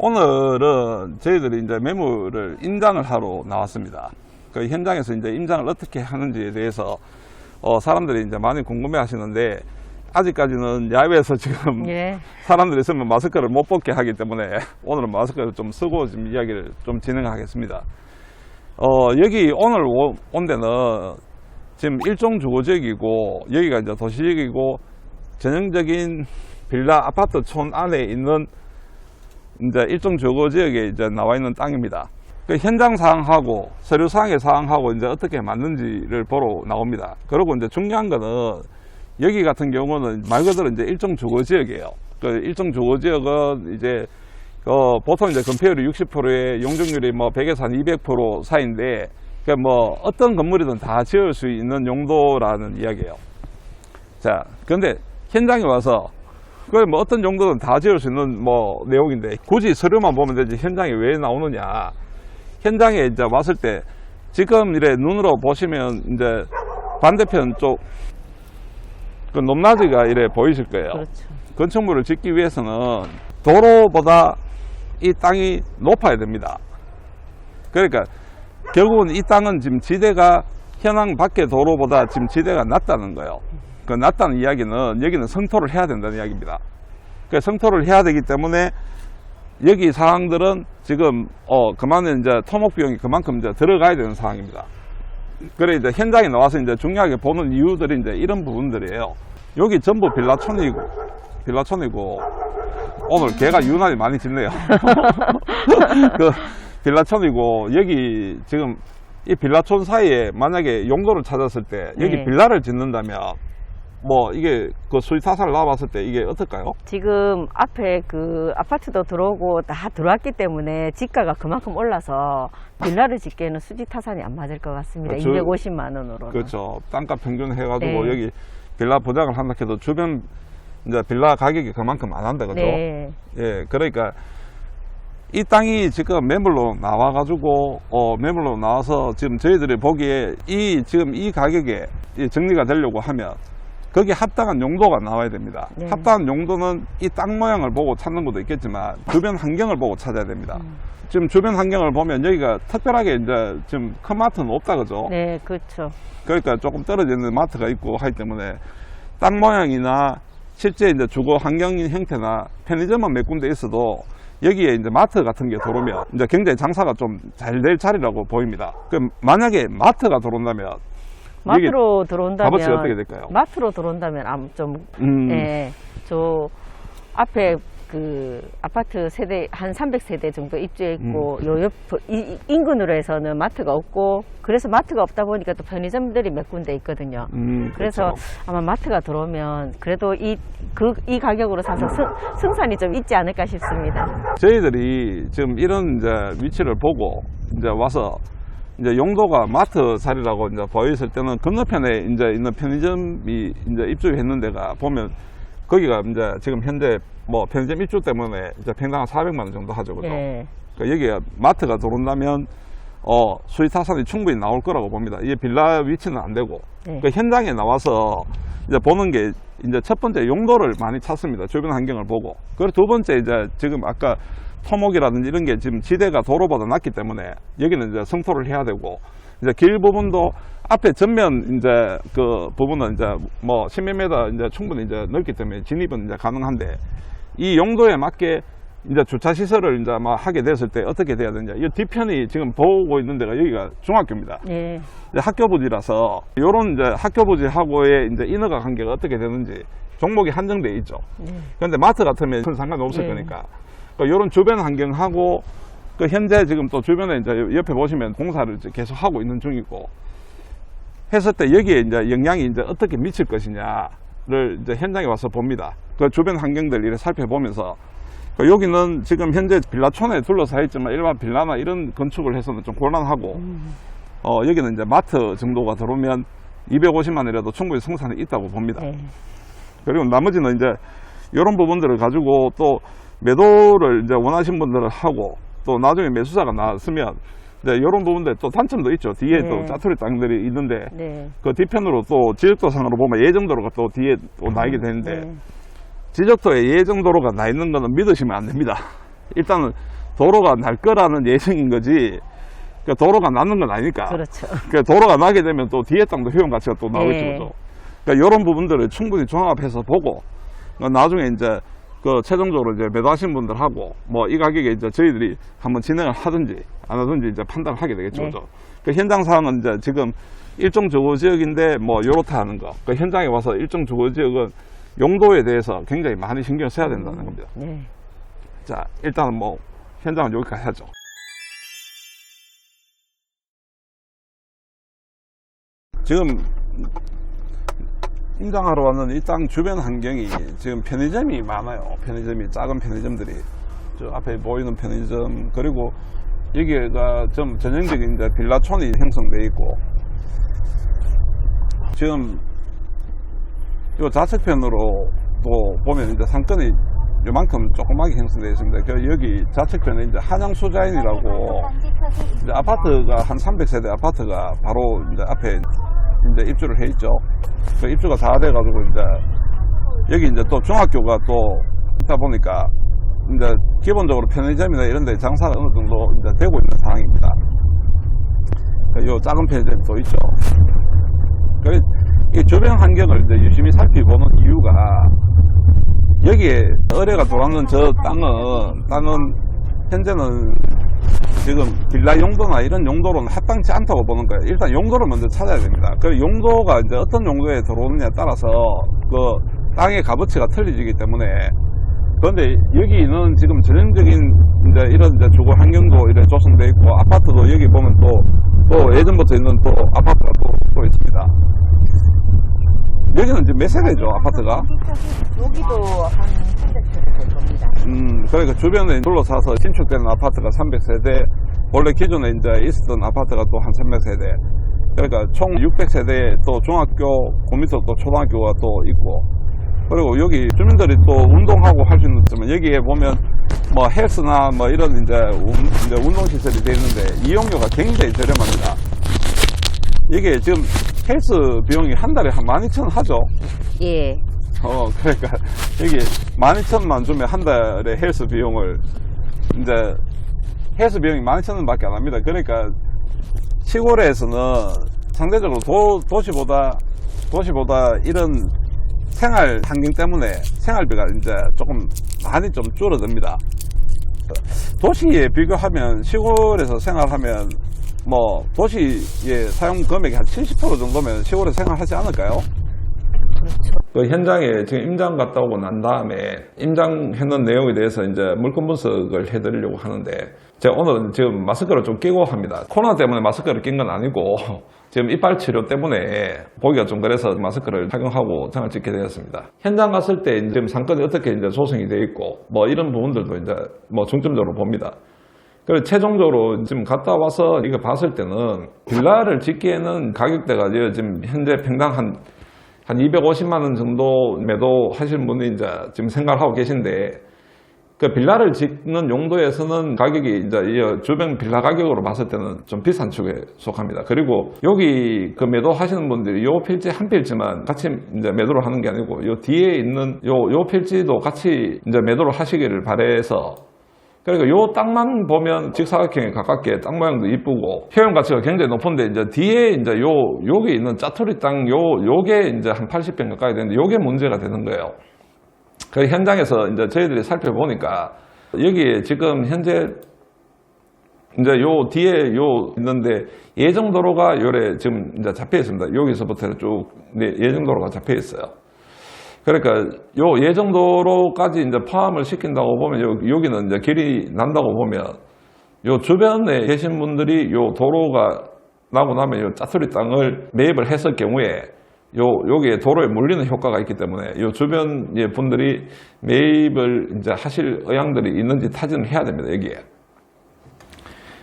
오늘은 저희들이 이제 매물을 임장을 하러 나왔습니다. 그 현장에서 이제 임장을 어떻게 하는지에 대해서 사람들이 이제 많이 궁금해 하시는데, 아직까지는 야외에서 지금 사람들이 있으면 마스크를 못 벗게 하기 때문에 오늘은 마스크를 좀 쓰고 지금 이야기를 좀 진행하겠습니다. 여기 오늘 온 데는 지금 일종 주거지역이고, 여기가 이제 도시지역이고, 전형적인 빌라 아파트촌 안에 있는 이제 일종 주거지역에 이제 나와 있는 땅입니다. 그 현장 사항하고 서류사항의 사항하고 이제 어떻게 맞는지를 보러 나옵니다. 그리고 이제 중요한 거는 여기 같은 경우는 말 그대로 이제 일종 주거지역이에요. 그 일종 주거지역은 이제 보통 이제 건폐율이 60%에 용적률이 뭐 100에서 한 200% 사이인데, 그 뭐 어떤 건물이든 다 지을 수 있는 용도라는 이야기예요. 자, 그런데 현장에 와서 그 뭐 어떤 정도는 다 지을 수 있는 뭐 내용인데, 굳이 서류만 보면 되지 현장에 왜 나오느냐. 현장에 이제 왔을 때 지금 이래 눈으로 보시면 이제 반대편 쪽 그 높낮이가 이래 보이실 거예요. 그렇죠. 건축물을 짓기 위해서는 도로보다 이 땅이 높아야 됩니다. 그러니까 결국은 이 땅은 지금 지대가 현황 밖의 도로보다 지금 지대가 낮다는 거예요. 그 낮다는 이야기는 여기는 성토를 해야 된다는 이야기입니다. 그 성토를 해야 되기 때문에 여기 사항들은 지금 그만한 이제 토목 비용이 그만큼 이제 들어가야 되는 상황입니다. 그래 이제 현장에 나와서 이제 중요하게 보는 이유들이 이제 이런 부분들이에요. 여기 전부 빌라촌이고 오늘 개가 유난히 많이 짖네요. 그 빌라촌이고, 여기 지금 이 빌라촌 사이에 만약에 용도를 찾았을 때 여기 빌라를 짓는다면 뭐 이게 그 수익 타산을 나와봤을 때 이게 어떨까요? 지금 앞에 그 아파트도 들어오고 다 들어왔기 때문에 지가가 그만큼 올라서 빌라를 짓기에는 수직 타산이 안 맞을 것 같습니다. 그렇죠. 250만 원으로는. 그렇죠. 땅값 평균 해가지고 여기 빌라 보장을 한다 해도 주변 이제 빌라 가격이 그만큼 안 한다, 그죠? 네. 예, 그러니까 이 땅이 지금 매물로 나와가지고 매물로 나와서 지금 저희들이 보기에 지금 이 가격에 정리가 되려고 하면 거기에 합당한 용도가 나와야 됩니다. 합당한 용도는 이 땅 모양을 보고 찾는 것도 있겠지만 주변 환경을 보고 찾아야 됩니다. 지금 주변 환경을 보면 여기가 특별하게 이제 지금 큰 마트는 없다, 그죠? 네, 그렇죠. 그러니까 조금 떨어져 있는 마트가 있고 하기 때문에 땅 모양이나 실제 이제 주거 환경인 형태나 편의점은 몇 군데 있어도 여기에 이제 마트 같은 게 들어오면 이제 굉장히 장사가 좀 잘 될 자리라고 보입니다. 그럼 만약에 마트가 들어온다면 마트로 들어온다면 값어치가 어떻게 될까요? 마트로 들어온다면 저 앞에 그 아파트 세대 한 300세대 정도 입주해 있고 요 옆 인근으로 해서는 마트가 없고, 그래서 마트가 없다 보니까 또 편의점들이 몇 군데 있거든요. 그래서 그렇죠. 아마 마트가 들어오면 그래도 이 가격으로 사서 승산이 좀 있지 않을까 싶습니다. 저희들이 지금 이런 이제 위치를 보고 이제 와서 이제 용도가 마트 자리라고 이제 보였을 때는 건너편에 이제 있는 편의점이 이제 입주했는 데가 보면 거기가 이제 지금 현재 뭐 편의점 입주 때문에 이제 평당 400만 원 정도 하죠, 그죠? 그러니까 여기에 마트가 들어온다면 수익 타산이 충분히 나올 거라고 봅니다. 이게 빌라 위치는 안 되고, 그 현장에 나와서 이제 보는 게 이제 첫 번째 용도를 많이 찾습니다. 주변 환경을 보고. 그리고 두 번째 이제 지금 아까 토목이라든지 이런 게 지금 지대가 도로보다 낮기 때문에 여기는 이제 성토를 해야 되고, 이제 길 부분도 앞에 전면 이제 그 부분은 이제 뭐 10몇 미터 이제 충분히 이제 넓기 때문에 진입은 이제 가능한데, 이 용도에 맞게 이제 주차 시설을 이제 막 하게 됐을 때 어떻게 돼야 되냐. 이 뒤편이 지금 보고 있는 데가 여기가 중학교입니다. 이제 학교 부지라서 요런 이제 학교 부지하고의 이제 인허가 관계가 어떻게 되는지 종목이 한정돼 있죠. 그런데 마트 같으면 큰 상관이 없을 거니까. 요런 주변 환경하고 그 현재 지금 또 주변에 이제 옆에 보시면 공사를 이제 계속 하고 있는 중이고 했을 때 여기에 이제 영향이 이제 어떻게 미칠 것이냐를 이제 현장에 와서 봅니다. 그 주변 환경들 이렇게 살펴보면서 여기는 지금 현재 빌라촌에 둘러싸여 있지만 일반 빌라나 이런 건축을 해서는 좀 곤란하고 여기는 이제 마트 정도가 들어오면 250만 원이라도 충분히 성산이 있다고 봅니다. 그리고 나머지는 이제 이런 부분들을 가지고 또 매도를 이제 원하시는 분들을 하고, 또 나중에 매수자가 나왔으면 이제 이런 부분들 또 단점도 있죠. 뒤에 또 짜투리 땅들이 있는데 그 뒤편으로 또 지적도상으로 보면 예정도로가 또 뒤에 또 나이게 되는데 지적도에 예정도로가 나 있는 거는 믿으시면 안 됩니다. 일단은 도로가 날 거라는 예정인 거지. 그러니까 도로가 나는 건 아니니까. 그렇죠. 그러니까 도로가 나게 되면 또 뒤에 땅도 효용 가치가 또 나오겠죠. 네. 그죠? 그러니까 이런 부분들을 충분히 종합해서 보고 나중에 이제 그 최종적으로 이제 매도하신 분들하고 뭐 이 가격에 이제 저희들이 한번 진행을 하든지 안 하든지 이제 판단을 하게 되겠죠. 네. 그죠? 그 현장 상황은 이제 지금 일정 주거 지역인데 뭐 요렇다 하는 거. 그 현장에 와서 일정 주거 지역은 용도에 대해서 굉장히 많이 신경을 써야 된다는 겁니다. 네. 자, 일단은 뭐 현장은 여기까지 하죠. 지금 임장하러 왔는 이 땅 주변 환경이 지금 편의점이 많아요. 편의점이 작은 편의점들이 저 앞에 보이는 편의점 그리고 여기가 좀 전형적인 이제 빌라촌이 형성되어 있고 지금 요 좌측편으로 또 보면 이제 상권이 요만큼 조그맣게 형성되어 있습니다. 여기 좌측편에 이제 한양수자인이라고 이제 아파트가 한 300세대 아파트가 바로 이제 앞에 이제 입주를 해 있죠. 그 입주가 다 돼가지고 이제 여기 이제 또 중학교가 또 있다 보니까 이제 기본적으로 편의점이나 이런 데 장사가 어느 정도 이제 되고 있는 상황입니다. 요 작은 편의점이 또 있죠. 이 주변 환경을 이제 유심히 살펴보는 이유가 여기에 의뢰가 들어오는 저 땅은 현재는 지금 빌라 용도나 이런 용도로는 합당치 않다고 보는 거예요. 일단 용도를 먼저 찾아야 됩니다. 그 용도가 이제 어떤 용도에 들어오느냐에 따라서 그 땅의 값어치가 틀려지기 때문에 그런데 여기는 지금 전형적인 이제 이런 이제 주거 환경도 이렇게 조성되어 있고 아파트도 여기 보면 또 예전부터 있는 또 아파트가 또 있습니다. 여기는 지금 몇 세대죠, 아파트가? 여기도 한 300세대 될 겁니다. 그러니까 주변에 둘러싸서 신축되는 아파트가 300세대, 원래 기존에 이제 있었던 아파트가 또 한 300세대. 그러니까 총 600세대 또 중학교, 그 밑으로 또 초등학교가 또 있고. 그리고 여기 주민들이 또 운동하고 할 수 있는 점은 여기에 보면 뭐 헬스나 뭐 이런 이제 운동시설이 되어 있는데 이용료가 굉장히 저렴합니다. 이게 지금 헬스 비용이 한 달에 한 12,000원 하죠? 예. 그러니까 여기 12,000만 주면 한 달에 헬스 비용을 이제 헬스 비용이 12,000원 밖에 안 합니다. 그러니까 시골에서는 상대적으로 도시보다 이런 생활 환경 때문에 생활비가 이제 조금 많이 좀 줄어듭니다. 도시에 비교하면 시골에서 생활하면 뭐 도시의 사용 금액이 한 70% 정도면 시골에 생활하지 않을까요? 그렇죠. 그 현장에 지금 임장 갔다 오고 난 다음에 임장했는 내용에 대해서 이제 물건 분석을 해드리려고 하는데 제가 오늘은 지금 마스크를 좀 끼고 합니다. 코로나 때문에 마스크를 낀 건 아니고 지금 이빨 치료 때문에 보기가 좀 그래서 마스크를 착용하고 장을 찍게 되었습니다. 현장 갔을 때 지금 상권이 어떻게 이제 조성이 되어 있고 뭐 이런 부분들도 이제 뭐 중점적으로 봅니다. 그리고 최종적으로 지금 갔다 와서 이거 봤을 때는 빌라를 짓기에는 가격대가 지금 현재 평당 한 250만 원 정도 매도하시는 분이 이제 지금 생각을 하고 계신데 그 빌라를 짓는 용도에서는 가격이 이제 주변 빌라 가격으로 봤을 때는 좀 비싼 축에 속합니다. 그리고 여기 그 매도하시는 분들이 요 필지 한 필지만 같이 이제 매도를 하는 게 아니고 요 뒤에 있는 요 필지도 같이 이제 매도를 하시기를 바래서 그러니까 요 땅만 보면 직사각형에 가깝게 땅 모양도 이쁘고 효용 가치가 굉장히 높은데 이제 뒤에 이제 여기 있는 짜투리 땅 요게 이제 한 80평 가까이 되는데 요게 문제가 되는 거예요. 그 현장에서 이제 저희들이 살펴보니까 여기에 지금 현재 이제 요 뒤에 있는데 예정도로가 요래 지금 이제 잡혀 있습니다. 여기서부터 쭉 예정도로가 잡혀 있어요. 그러니까 요 예정도로까지 이제 포함을 시킨다고 보면 여기는 이제 길이 난다고 보면 요 주변에 계신 분들이 요 도로가 나고 나면 요 짜투리 땅을 매입을 했을 경우에 여기에 도로에 물리는 효과가 있기 때문에 요 주변 분들이 매입을 이제 하실 의향들이 있는지 타진을 해야 됩니다. 여기에.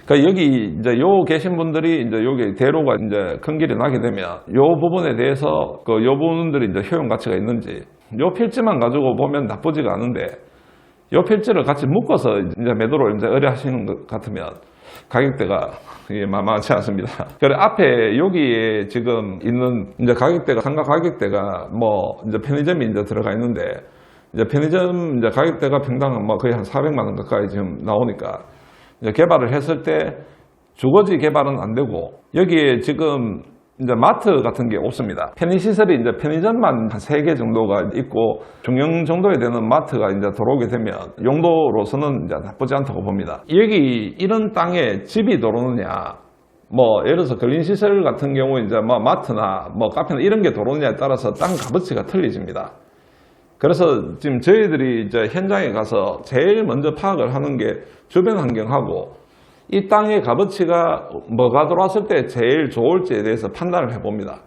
그러니까 여기 이제 계신 분들이 이제 여기 대로가 이제 큰 길이 나게 되면 요 부분에 대해서 요 부분들이 이제 효용 가치가 있는지 요 필지만 가지고 보면 나쁘지가 않은데 요 필지를 같이 묶어서 이제 매도를 이제 의뢰하시는 것 같으면 가격대가 만만치 않습니다. 그래 앞에 여기에 지금 있는 이제 가격대가 상가 가격대가 뭐 이제 편의점이 이제 들어가 있는데 이제 편의점 이제 가격대가 평당 뭐 거의 한 400만 원 가까이 지금 나오니까 이제 개발을 했을 때 주거지 개발은 안 되고 여기에 지금 이제 마트 같은 게 없습니다. 편의시설이 이제 편의점만 한 3개 정도가 있고 중형 정도에 되는 마트가 이제 들어오게 되면 용도로서는 이제 나쁘지 않다고 봅니다. 여기 이런 땅에 집이 들어오느냐, 뭐 예를 들어서 근린시설 같은 경우 이제 뭐 마트나 뭐 카페나 이런 게 들어오느냐에 따라서 땅 값어치가 틀리집니다. 그래서 지금 저희들이 이제 현장에 가서 제일 먼저 파악을 하는 게 주변 환경하고 이 땅의 값어치가 뭐가 들어왔을 때 제일 좋을지에 대해서 판단을 해봅니다.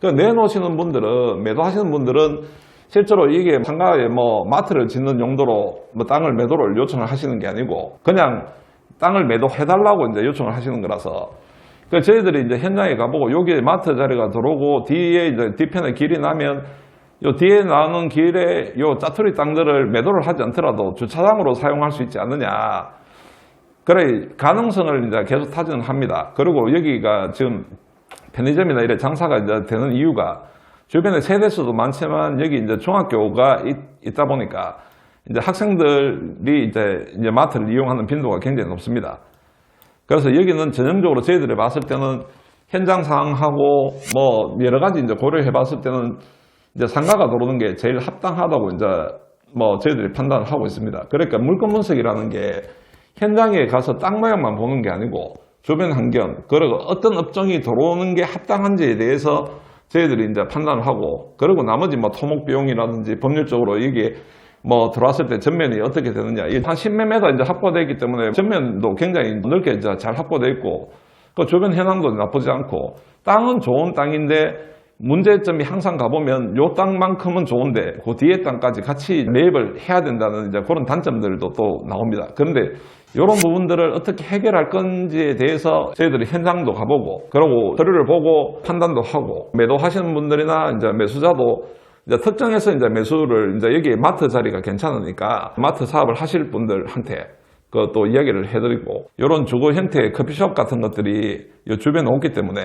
그 내놓으시는 분들은, 매도하시는 분들은 실제로 이게 상가에 뭐 마트를 짓는 용도로 뭐 땅을 매도를 요청을 하시는 게 아니고 그냥 땅을 매도해달라고 이제 요청을 하시는 거라서 그 저희들이 이제 현장에 가보고 여기에 마트 자리가 들어오고 뒤에 이제 뒤편에 길이 나면 요 뒤에 나오는 길에 요 짜투리 땅들을 매도를 하지 않더라도 주차장으로 사용할 수 있지 않느냐. 그래, 가능성을 이제 계속 타진을 합니다. 그리고 여기가 지금 편의점이나 이래 장사가 이제 되는 이유가 주변에 세대수도 많지만 여기 이제 중학교가 있다 보니까 이제 학생들이 이제 마트를 이용하는 빈도가 굉장히 높습니다. 그래서 여기는 전형적으로 저희들이 봤을 때는 현장 상황하고 뭐 여러 가지 이제 고려해 봤을 때는 이제 상가가 들어오는 게 제일 합당하다고 이제 뭐 저희들이 판단을 하고 있습니다. 그러니까 물건 분석이라는 게 현장에 가서 땅 모양만 보는 게 아니고 주변 환경, 그리고 어떤 업종이 들어오는 게 합당한지에 대해서 저희들이 이제 판단을 하고, 그리고 나머지 뭐 토목 비용이라든지 법률적으로 이게 뭐 들어왔을 때 전면이 어떻게 되느냐. 이게 한 10몇 m 이제 확보되어 있기 때문에 전면도 굉장히 넓게 이제 잘 확보되어 있고, 그 주변 현황도 나쁘지 않고, 땅은 좋은 땅인데 문제점이 항상 가보면 요 땅만큼은 좋은데 그 뒤에 땅까지 같이 매입을 해야 된다는 이제 그런 단점들도 또 나옵니다. 그런데 이런 부분들을 어떻게 해결할 건지에 대해서 저희들이 현장도 가보고 그리고 서류를 보고 판단도 하고 매도하시는 분들이나 이제 매수자도 이제 특정해서 이제 매수를 이제 여기 마트 자리가 괜찮으니까 마트 사업을 하실 분들한테 그 또 이야기를 해드리고 이런 주거 형태의 커피숍 같은 것들이 이 주변에 없기 때문에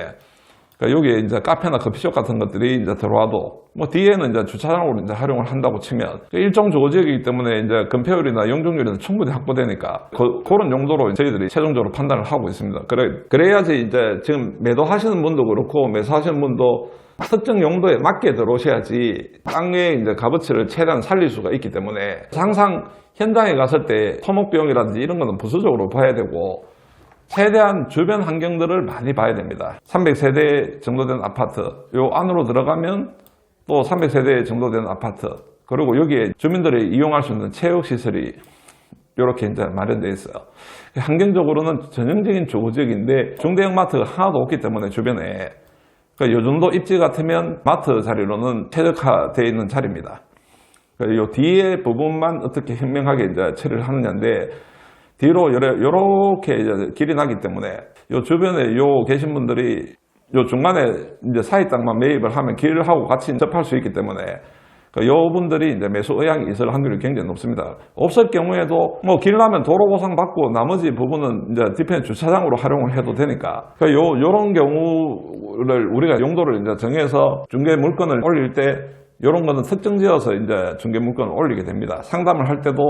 그러니까 여기에 이제 카페나 커피숍 같은 것들이 이제 들어와도 뭐 뒤에는 이제 주차장으로 이제 활용을 한다고 치면 일종 주거지역이기 때문에 이제 건폐율이나 용적률은 충분히 확보되니까 그런 용도로 저희들이 최종적으로 판단을 하고 있습니다. 그래야지 이제 지금 매도하시는 분도 그렇고 매수하시는 분도 특정 용도에 맞게 들어오셔야지 땅의 이제 값어치를 최대한 살릴 수가 있기 때문에 항상 현장에 갔을 때 토목 비용이라든지 이런 거는 부수적으로 봐야 되고 최대한 주변 환경들을 많이 봐야 됩니다. 300세대 정도 된 아파트, 요 안으로 들어가면 또 300세대 정도 된 아파트, 그리고 여기에 주민들이 이용할 수 있는 체육시설이 이렇게 이제 마련되어 있어요. 환경적으로는 전형적인 주거지역인데 중대형 마트가 하나도 없기 때문에 주변에 그러니까 요 정도 입지 같으면 마트 자리로는 최적화되어 있는 자리입니다. 요 뒤에 부분만 어떻게 현명하게 이제 처리를 하느냐인데 뒤로 요렇게 이제 길이 나기 때문에 요 주변에 요 계신 분들이 요 중간에 이제 사이 땅만 매입을 하면 길하고 같이 접할 수 있기 때문에 요 분들이 이제 매수 의향이 있을 확률이 굉장히 높습니다. 없을 경우에도 뭐 길 나면 도로 보상 받고 나머지 부분은 이제 뒤편에 주차장으로 활용을 해도 되니까 요런 경우를 우리가 용도를 이제 정해서 중개 물건을 올릴 때 이런 거는 특정 지어서 이제 중개 물건을 올리게 됩니다. 상담을 할 때도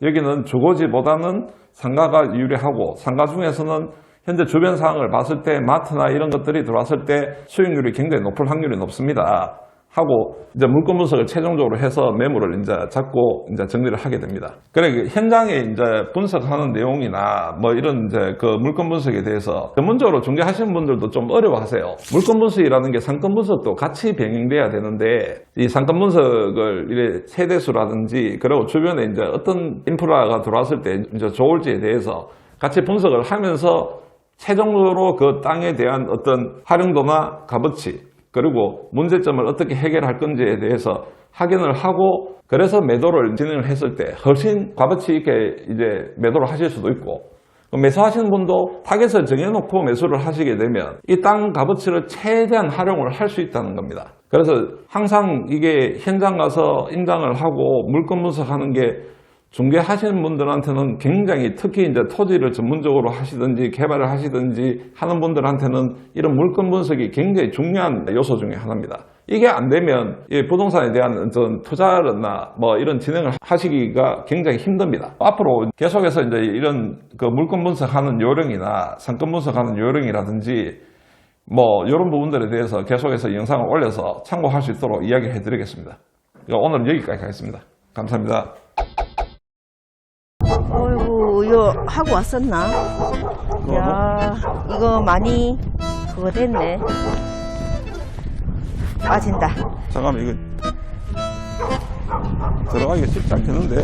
여기는 주거지보다는 상가가 유리하고 상가 중에서는 현재 주변 상황을 봤을 때 마트나 이런 것들이 들어왔을 때 수익률이 굉장히 높을 확률이 높습니다. 하고 이제 물건 분석을 최종적으로 해서 매물을 이제 잡고 이제 정리를 하게 됩니다. 그래 현장에 이제 분석하는 내용이나 뭐 이런 이제 그 물건 분석에 대해서 전문적으로 중개하시는 분들도 좀 어려워하세요. 물건 분석이라는 게 상권 분석도 같이 병행돼야 되는데 이 상권 분석을 이래 세대수라든지 그리고 주변에 이제 어떤 인프라가 들어왔을 때 이제 좋을지에 대해서 같이 분석을 하면서 최종적으로 그 땅에 대한 어떤 활용도나 값어치 그리고 문제점을 어떻게 해결할 건지에 대해서 확인을 하고 그래서 매도를 진행을 했을 때 훨씬 값어치 있게 이제 매도를 하실 수도 있고 매수하시는 분도 타겟을 정해놓고 매수를 하시게 되면 이 땅 값어치를 최대한 활용을 할 수 있다는 겁니다. 그래서 항상 이게 현장 가서 인장을 하고 물건 분석하는 게 중개하시는 분들한테는 굉장히 특히 이제 토지를 전문적으로 하시든지 개발을 하시든지 하는 분들한테는 이런 물건 분석이 굉장히 중요한 요소 중에 하나입니다. 이게 안 되면 이 부동산에 대한 어떤 투자나 뭐 이런 진행을 하시기가 굉장히 힘듭니다. 앞으로 계속해서 이제 이런 그 물건 분석하는 요령이나 상권 분석하는 요령이라든지 뭐 이런 부분들에 대해서 계속해서 영상을 올려서 참고할 수 있도록 이야기해 드리겠습니다. 오늘은 여기까지 하겠습니다. 감사합니다. 어이구, 이거 하고 왔었나? 야, 이거 많이 그거 됐네. 빠진다. 잠깐만, 이거 들어가기가 쉽지 않겠는데?